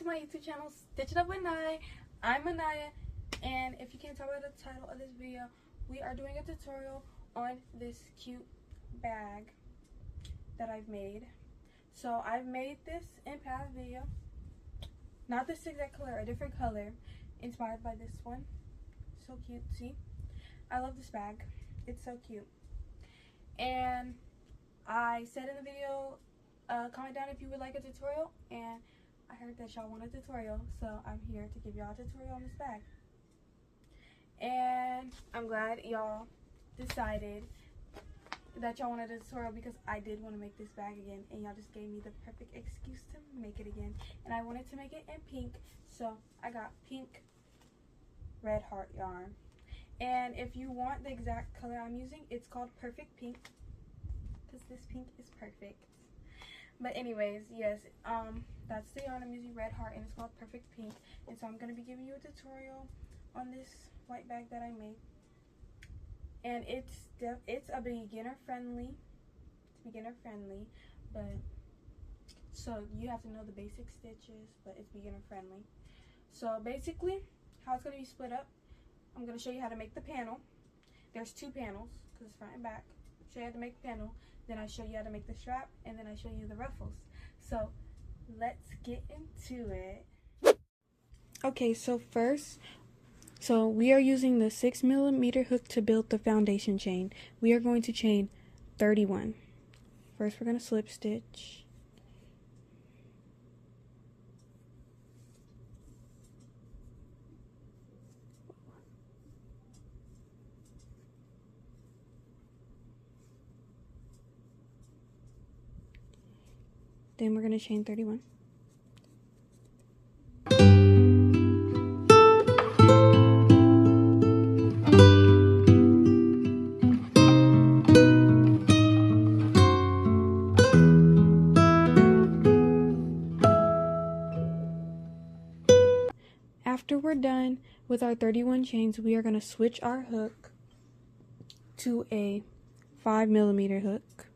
my YouTube channel, Stitch It Up with Naya. I'm Anaya, and if you can't tell by the title of this video, we are doing a tutorial on this cute bag that I've made. So I've made this in past video, not this exact color, a different color, inspired by this one. So cute, see? I love this bag. It's so cute. And I said in the video, comment down if you would like a tutorial, and I heard that y'all want a tutorial, so I'm here to give y'all a tutorial on this bag. And I'm glad y'all decided that y'all wanted a tutorial, because I did want to make this bag again, and y'all just gave me the perfect excuse to make it again. And I wanted to make it in pink, so I got pink red heart yarn. And if you want the exact color I'm using, it's called Perfect Pink, because this pink is perfect. But anyways, yes, that's the yarn I'm using, red heart, and it's called Perfect Pink. And so I'm going to be giving you a tutorial on this white bag that I made. And it's a beginner friendly. But so you have to know the basic stitches, but it's beginner friendly. So basically, how it's going to be split up, I'm going to show you how to make the panel. There's two panels, because it's front and back. Show you how to make the panel, then I show you how to make the strap, and then I show you the ruffles. So let's get into it. Okay, so first, we are using the 6mm hook to build the foundation chain. We are going to chain 31. First, we're going to slip stitch. Then we're going to chain 31. After we're done with our 31 chains, we are going to switch our hook to a 5mm hook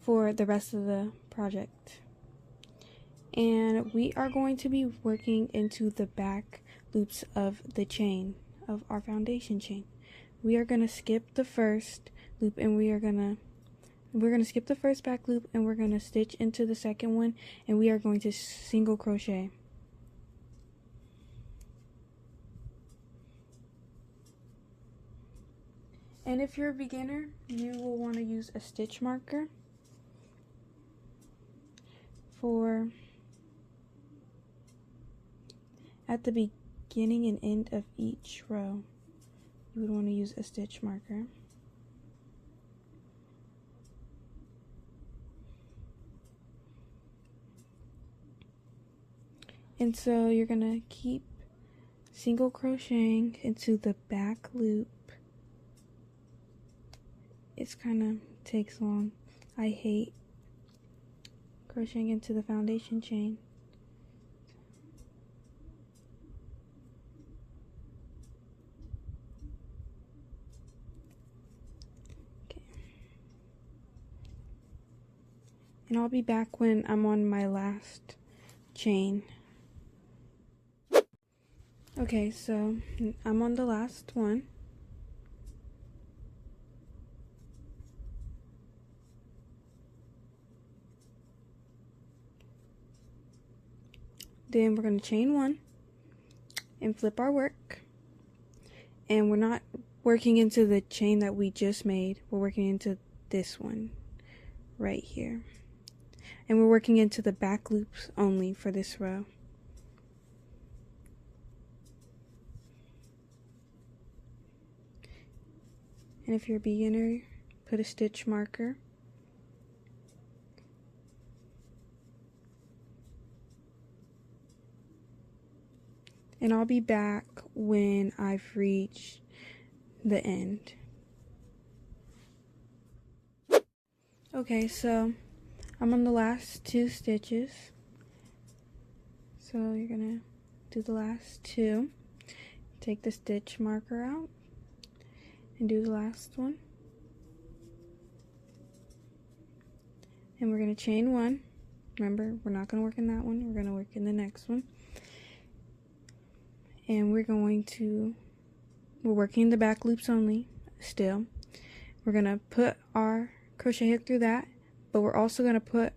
for the rest of the project. And we are going to be working into the back loops of the chain, of our foundation chain. We are going to skip the first loop, and we're going to skip the first back loop, and we're going to stitch into the second one, and we are going to single crochet. And if you're a beginner, you will want to use a stitch marker for at the beginning and end of each row. You would want to use a stitch marker. And so you're going to keep single crocheting into the back loop. It's kind of takes long. I hate crocheting into the foundation chain. Okay. And I'll be back when I'm on my last chain. Okay, so I'm on the last one. Then we're going to chain one and flip our work. And we're not working into the chain that we just made. We're working into this one right here. And we're working into the back loops only for this row. And if you're a beginner, put a stitch marker. And I'll be back when I've reached the end. Okay, so I'm on the last two stitches. So you're gonna do the last two. Take the stitch marker out and do the last one. And we're going to chain one Remember, we're not going to work in that one. We're going to work in the next one. And we're working the back loops only still. We're going to put our crochet hook through that, but we're also going to put,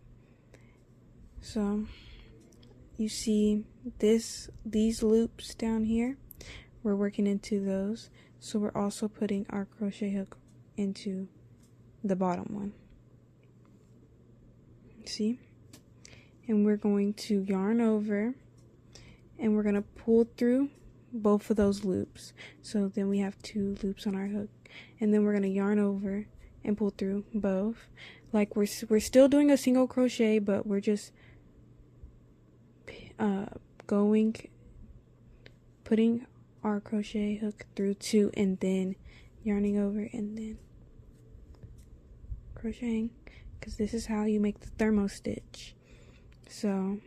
so you see these loops down here, we're working into those. So we're also putting our crochet hook into the bottom one. See? And we're going to yarn over, and we're going to pull through both of those loops. So then we have 2 loops on our hook, and then we're going to yarn over and pull through both. Like we're still doing a single crochet, but we're just putting our crochet hook through 2 and then yarning over and then crocheting, because this is how you make the thermo stitch. So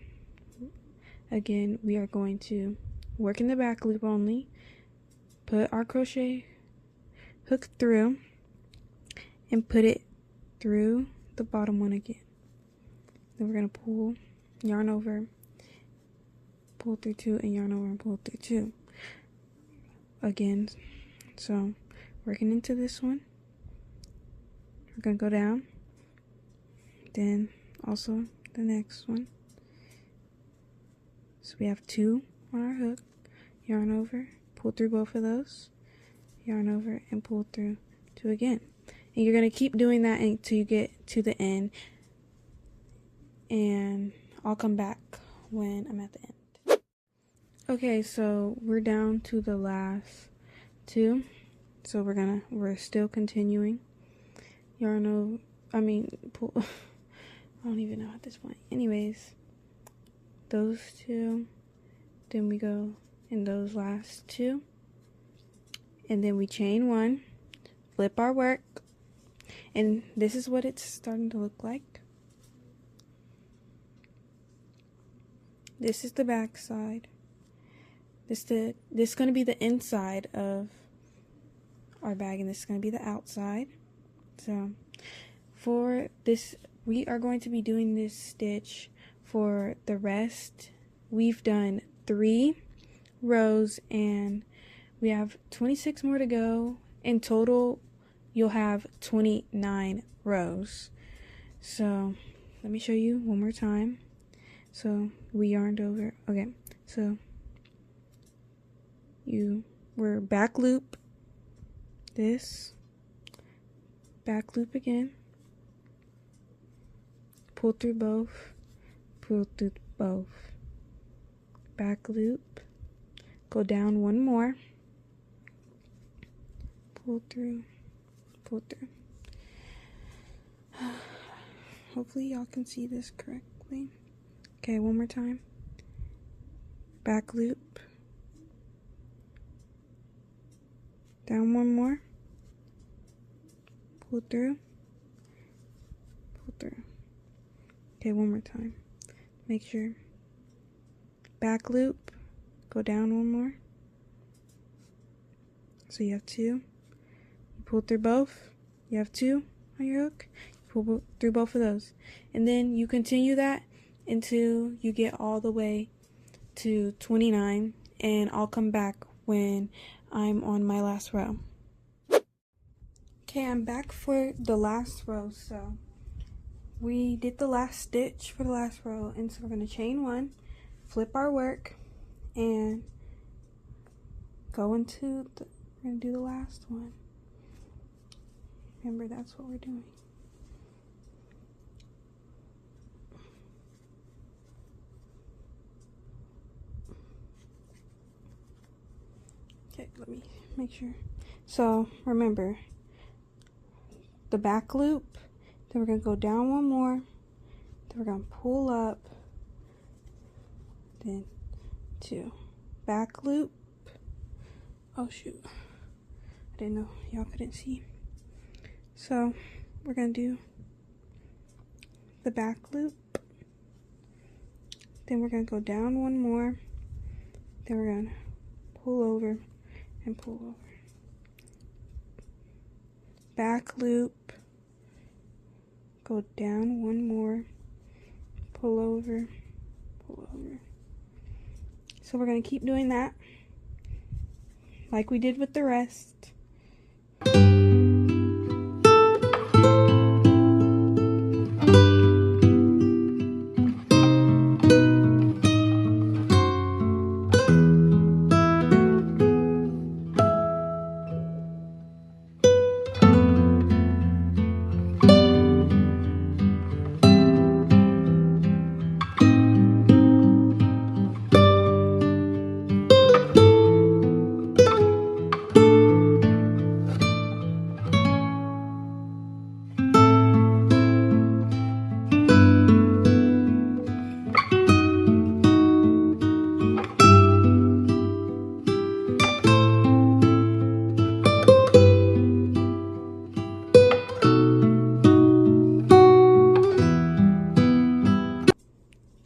again, we are going to work in the back loop only, put our crochet hook through, and put it through the bottom one again. Then we're going to pull, yarn over, pull through 2, and yarn over and pull through 2 again. So working into this one, we're going to go down, then also the next one. So we have 2 on our hook, yarn over, pull through both of those, yarn over and pull through 2 again. And you're going to keep doing that until you get to the end, and I'll come back when I'm at the end. Okay, so we're down to the last 2. So we're still continuing. Yarn over, pull, I don't even know at this point. Anyways, those 2, then we go in those last 2, and then we chain 1, flip our work, and this is what it's starting to look like. This is the back side. This is going to be the inside of our bag, and this is going to be the outside. So for this, we are going to be doing this stitch for the rest. We've done 3 rows and we have 26 more to go. In total, you'll have 29 rows. So let me show you one more time. So we yarned over. Okay, so we're back loop this, back loop again, pull through both, pull through both, back loop, go down 1 more, pull through, pull through. Hopefully y'all can see this correctly. Okay, one more time. Back loop, down 1 more, pull through, pull through. Okay, one more time. Make sure. Back loop, go down 1 more. So you have 2. You pull through both. You have 2 on your hook. You pull through both of those. And then you continue that until you get all the way to 29. And I'll come back when I'm on my last row. Okay, I'm back for the last row. So we did the last stitch for the last row, and so we're going to chain 1, flip our work, and go into the, we're going to do the last one. Remember, that's what we're doing. Okay, let me make sure. So remember, the back loop, then we're going to go down 1 more, then we're going to pull up, then 2, back loop. Oh shoot, I didn't know y'all couldn't see. So we're going to do the back loop, then we're going to go down 1 more, then we're going to pull over and pull over, back loop, go down 1 more, pull over, pull over. So we're going to keep doing that like we did with the rest.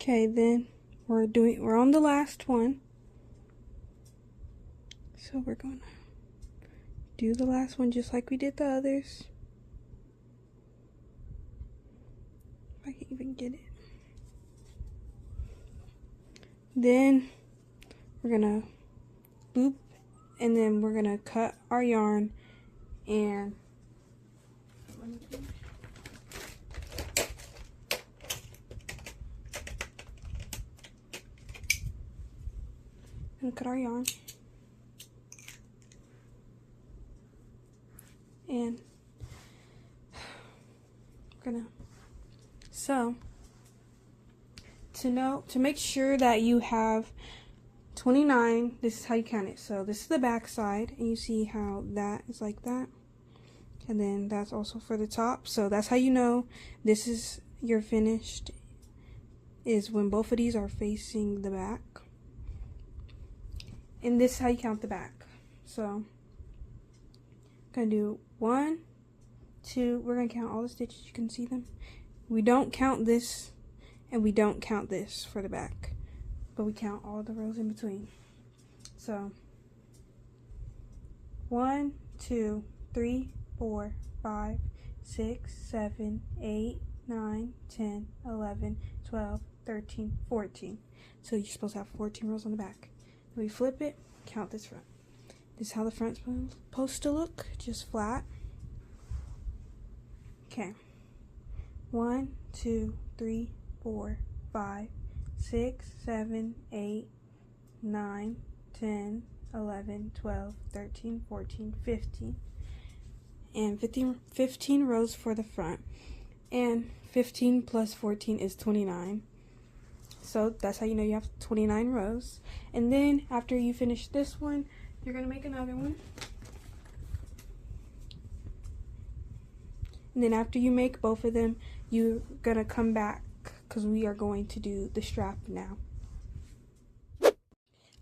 Okay, then we're on the last one. So we're gonna do the last one just like we did the others. If I can even get it. Then we're gonna loop, and then we're gonna cut our yarn and cut our yarn. And we're gonna, so to make sure that you have 29, this is how you count it. So this is the back side, and you see how that is like that, and then that's also for the top. So that's how you know this is your finished, is when both of these are facing the back. And this is how you count the back. So I'm gonna do 1, 2, we're gonna count all the stitches, you can see them. We don't count this, and we don't count this for the back, but we count all the rows in between. So 1, 2, 3, 4, 5, 6, 7, 8, 9, 10, 11, 12, 13, 14. So you're supposed to have 14 rows on the back. Then we flip it, count this front. This is how the front's supposed to look, just flat. Okay. 1, 2, 3, 4, 5, 6, 7, 8, 9, 10, 11, 12, 13, 14, 15. And 15 rows for the front. And 15 plus 14 is 29. So that's how you know you have 29 rows. And then after you finish this one, you're going to make another one. And then after you make both of them, you're going to come back because we are going to do the strap now.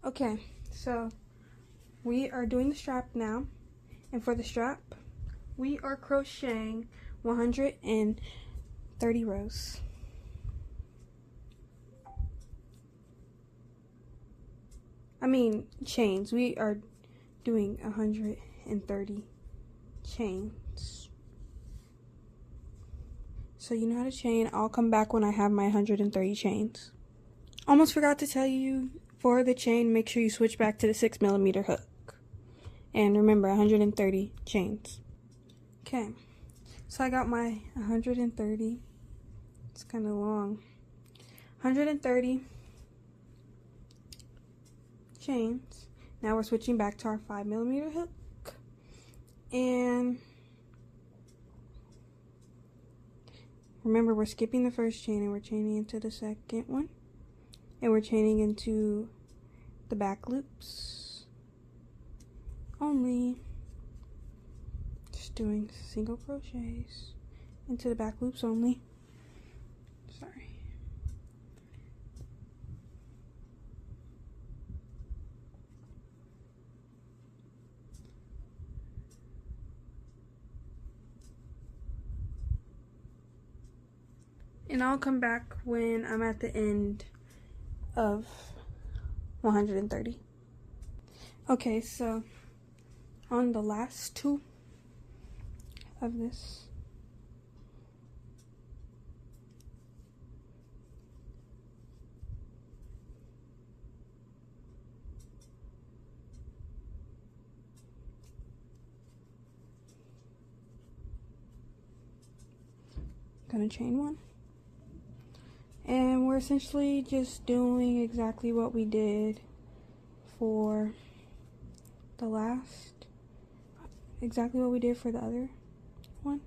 Okay, so we are doing the strap now. And for the strap, we are crocheting 130 rows. I mean chains. We are doing 130 chains. So you know how to chain. I'll come back when I have my 130 chains. Almost forgot to tell you, for the chain, make sure you switch back to the 6mm hook. And remember, 130 chains. Okay, so I got my 130. It's kind of long. 130 chains. Now we're switching back to our 5mm hook. And remember, we're skipping the first chain and we're chaining into the second one. And we're chaining into the back loops only. Just doing single crochets into the back loops only. Sorry. And I'll come back when I'm at the end of 130. Okay, so on the last two of this, gonna chain one. And we're essentially just doing exactly what we did for the last, exactly what we did for the other one.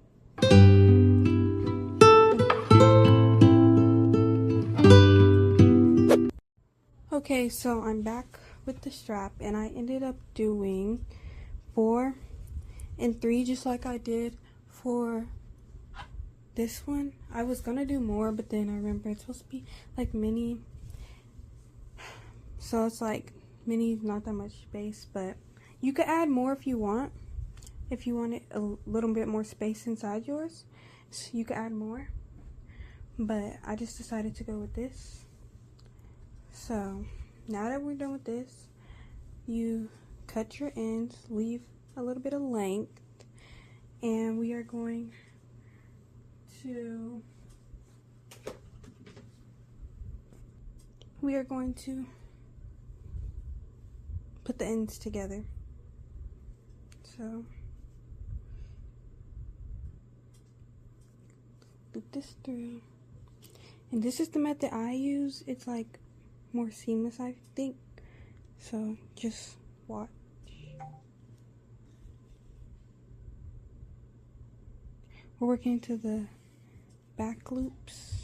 Okay, so I'm back with the strap, and I ended up doing 4 and 3 just like I did for this one. I was gonna do more, but then I remember it's supposed to be like mini, so it's like mini, not that much space, but you could add more if you want. If you wanted a little bit more space inside yours, so you could add more, but I just decided to go with this. So now that we're done with this, you cut your ends, leave a little bit of length, and we are going to put the ends together. So loop this through, and this is the method I use. It's like more seamless, I think, so just watch. We're working into the back loops.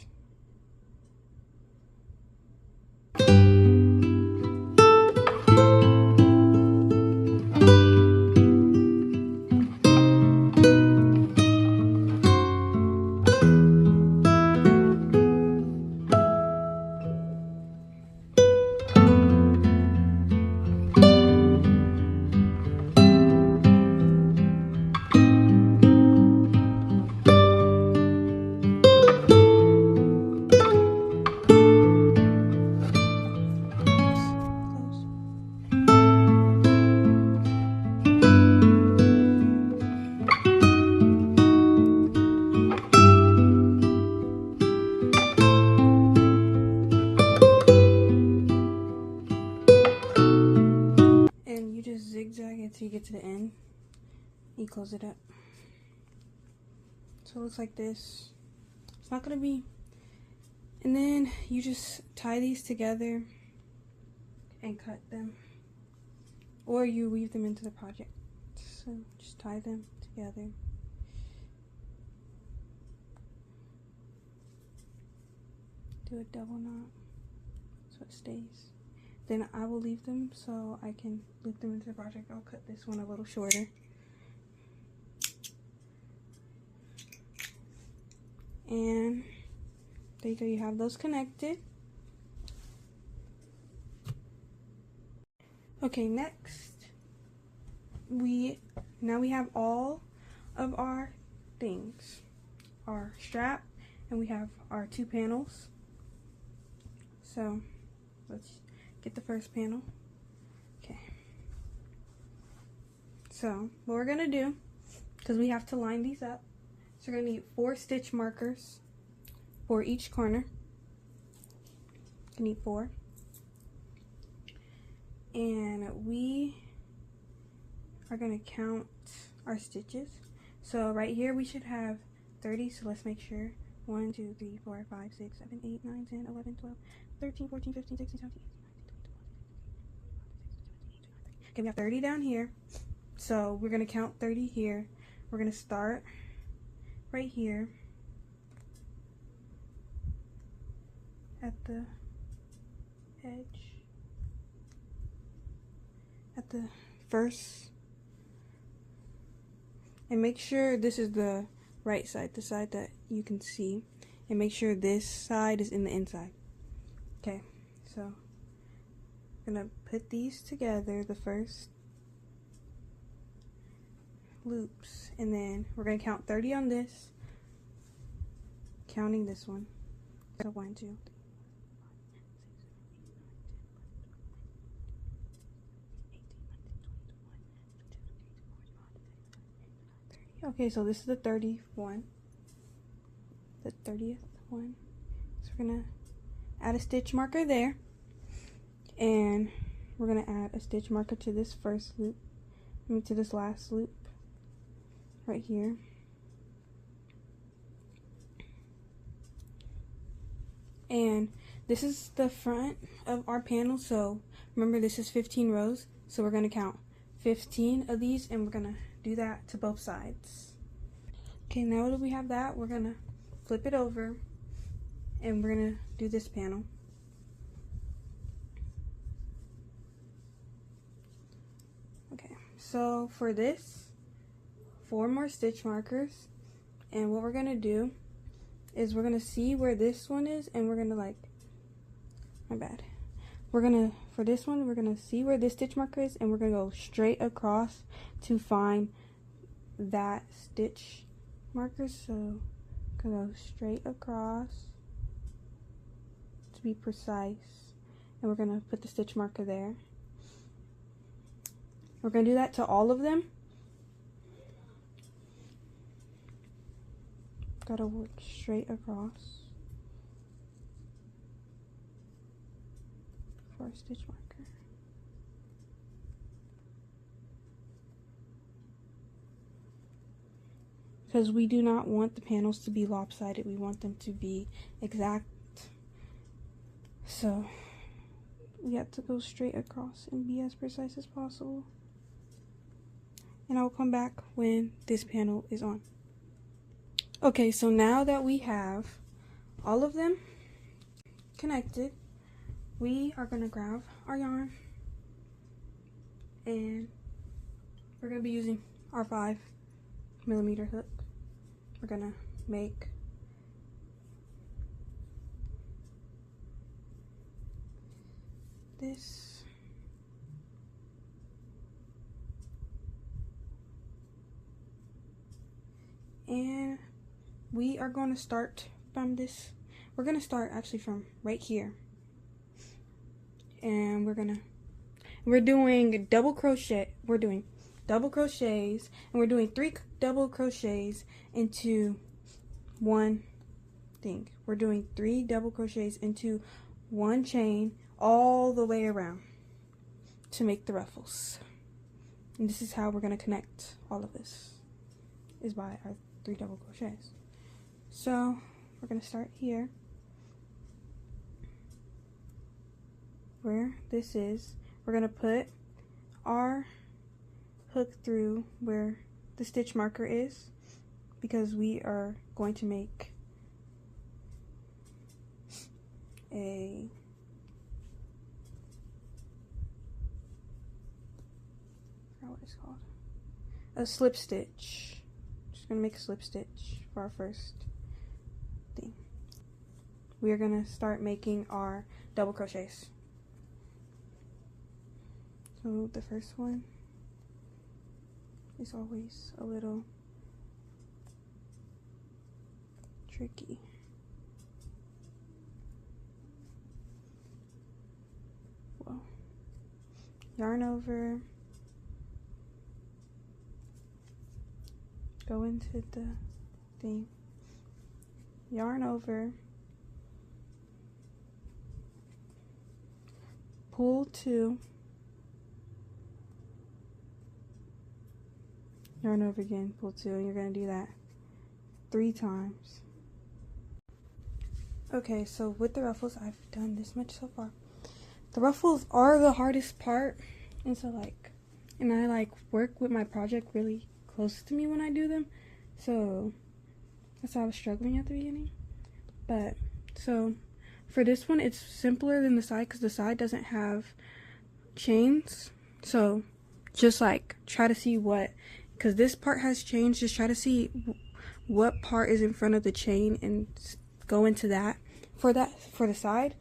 Zigzag until you get to the end. You close it up. So it looks like this. It's not gonna be. And then you just tie these together and cut them, or you weave them into the project. So just tie them together. Do a double knot so it stays. Then I will leave them so I can loop them into the project. I'll cut this one a little shorter. And there you go, you have those connected. Okay, next now we have all of our things. Our strap, and we have our 2 panels. So let's get the first panel. Okay. So what we're gonna do, because we have to line these up, so we're gonna need 4 stitch markers for each corner. You need 4. And we are gonna count our stitches. So right here we should have 30, so let's make sure. 1, 2, 3, 4, 5, 6, 7, 8, 9, 10, 11, 12, 13, 14, 15, 16, 17, 18. Okay, we have 30 down here, so we're gonna count 30 here. We're gonna start right here at the edge, at the first, and make sure this is the right side, the side that you can see, and make sure this side is in the inside. Okay, so I'm gonna put these together, the first loops, and then we're gonna count 30 on this, counting this one. So 1, 2, 3. Okay, so this is the 30th one. The 30th one. So we're gonna add a stitch marker there, and we're gonna add a stitch marker to this first loop, to this last loop right here. And this is the front of our panel. So remember, this is 15 rows. So we're going to count 15 of these, and we're going to do that to both sides. Okay, now that we have that, we're going to flip it over, and we're going to do this panel. Okay, so for this, 4 more stitch markers, and what we're going to do is we're going to see where this one is, and we're going to for this one, we're going to see where this stitch marker is, and we're going to go straight across to find that stitch marker. So I'm going to go straight across to be precise, and we're going to put the stitch marker there. We're going to do that to all of them. Got to work straight across for a stitch marker. Because we do not want the panels to be lopsided, we want them to be exact. So we have to go straight across and be as precise as possible. And I'll come back when this panel is on. Okay, so now that we have all of them connected, we are going to grab our yarn, and we're going to be using our 5mm hook. We're going to make this. And we are going to start from this. We're going to start actually from right here. And we're doing double crochet. We're doing double crochets, and we're doing 3 double crochets into one thing. We're doing 3 double crochets into one chain all the way around to make the ruffles. And this is how we're going to connect all of this, is by our 3 double crochets. So we're going to start here where this is. We're going to put our hook through where the stitch marker is, because we are going to make what it's called, a slip stitch. Just gonna make a slip stitch for our first thing. We are gonna start making our double crochets. So the first one is always a little tricky. Well, yarn over, go into the thing, yarn over, pull 2, yarn over again, pull 2, and you're going to do that 3 times. Okay, so with the ruffles, I've done this much so far. The ruffles are the hardest part, and so I work with my project really close to me when I do them, so that's why I was struggling at the beginning. But so for this one, it's simpler than the side because the side doesn't have chains. So just try to see because this part has chains, just try to see what part is in front of the chain and go into that for the side.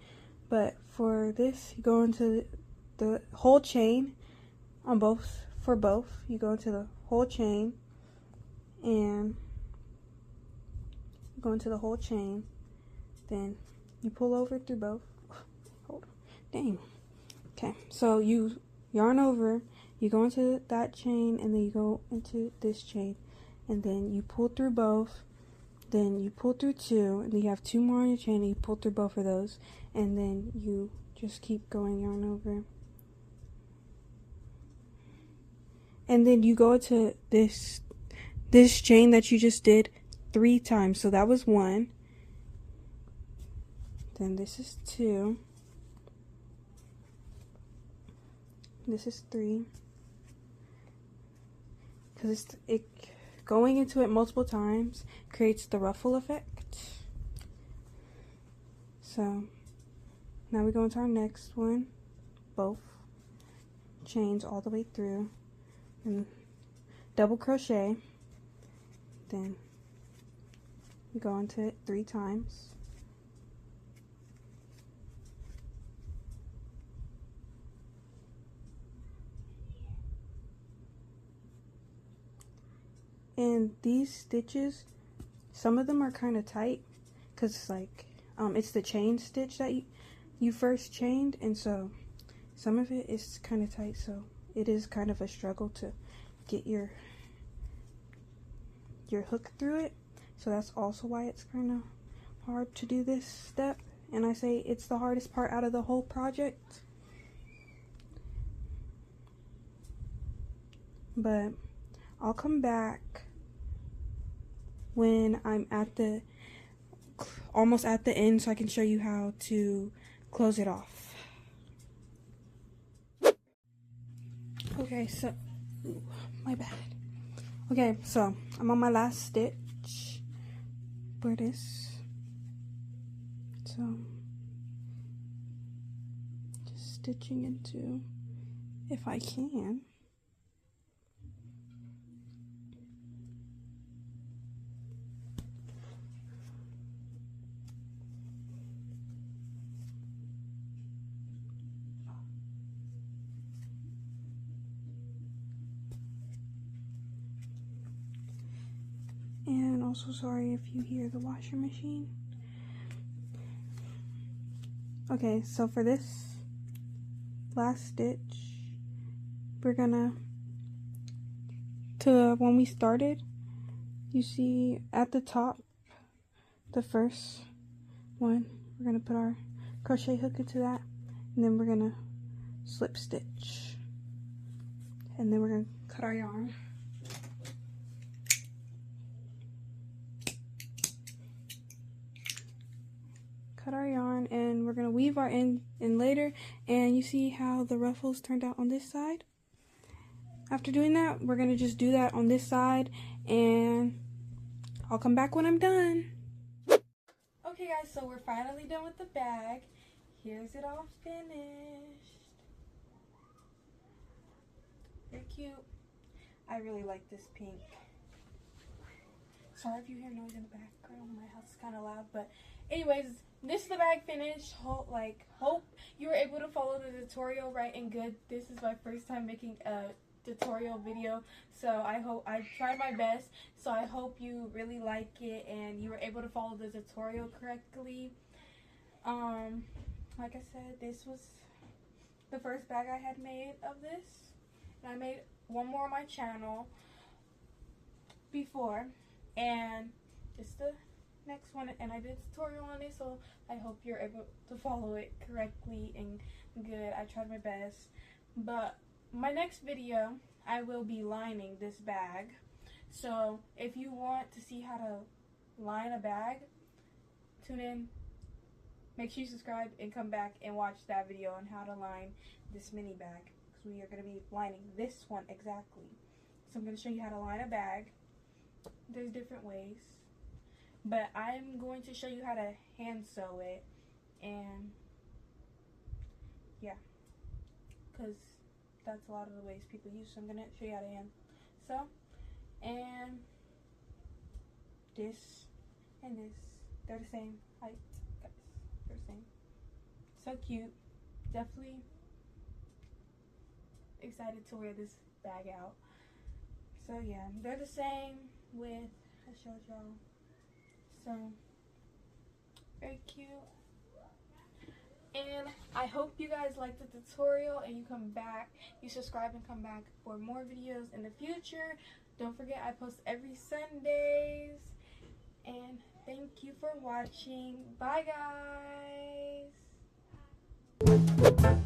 But for this, you go into the whole chain on both. For both, you go into the whole chain, and go into the whole chain, then you pull over through both. Hold on. Dang. Okay, so you yarn over, you go into that chain, and then you go into this chain, and then you pull through both, then you pull through 2, and then you have 2 more on your chain, and you pull through both of those, and then you just keep going, yarn over. And then you go into this chain that you just did 3 times. So that was 1, Then this is 2. This is 3. Because going into it multiple times creates the ruffle effect. So now we go into our next one. Both chains all the way through and double crochet. Then we go into it 3 times. And these stitches, some of them are kind of tight because like it's the chain stitch that you first chained, and so some of it is kind of tight, so it is kind of a struggle to get your hook through it. So that's also why it's kind of hard to do this step, and I say it's the hardest part out of the whole project. But I'll come back when I'm almost at the end so I can show you how to close it off. Okay, so my bad. Okay, so I'm on my last stitch for this. So just stitching into, if I can. And also sorry if you hear the washer machine. Okay, so for this last stitch, we're gonna, when we started, you see at the top, the first one, we're gonna put our crochet hook into that, and then we're gonna slip stitch, and then we're gonna cut our yarn. Cut our yarn, and we're gonna weave our end in later, and you see how the ruffles turned out on this side. After doing that, we're gonna just do that on this side, and I'll come back when I'm done. Okay guys, so we're finally done with the bag. Here's it all finished. Very cute. I really like this pink. Sorry if you hear noise in the background. My house is kind of loud, but anyways, this is the bag finished. Hope you were able to follow the tutorial right and good. This is my first time making a tutorial video, so I tried my best. So I hope you really like it and you were able to follow the tutorial correctly. Like I said, this was the first bag I had made of this, and I made one more on my channel before, and it's the next one, and I did a tutorial on it, so I hope you're able to follow it correctly and good. I tried my best. But my next video, I will be lining this bag. So if you want to see how to line a bag, tune in, make sure you subscribe, and come back and watch that video on how to line this mini bag, because we are going to be lining this one exactly. So I'm going to show you how to line a bag. There's different ways, but I'm going to show you how to hand sew it, and yeah, because that's a lot of the ways people use. So I'm going to show you how to hand sew, and this and this, they're the same height, guys. They're the same. So cute. Definitely excited to wear this bag out. So yeah, they're the same with, I showed y'all. So very cute. And I hope you guys liked the tutorial and you come back, you subscribe and come back for more videos in the future. Don't forget, I post every Sundays. And thank you for watching. Bye guys.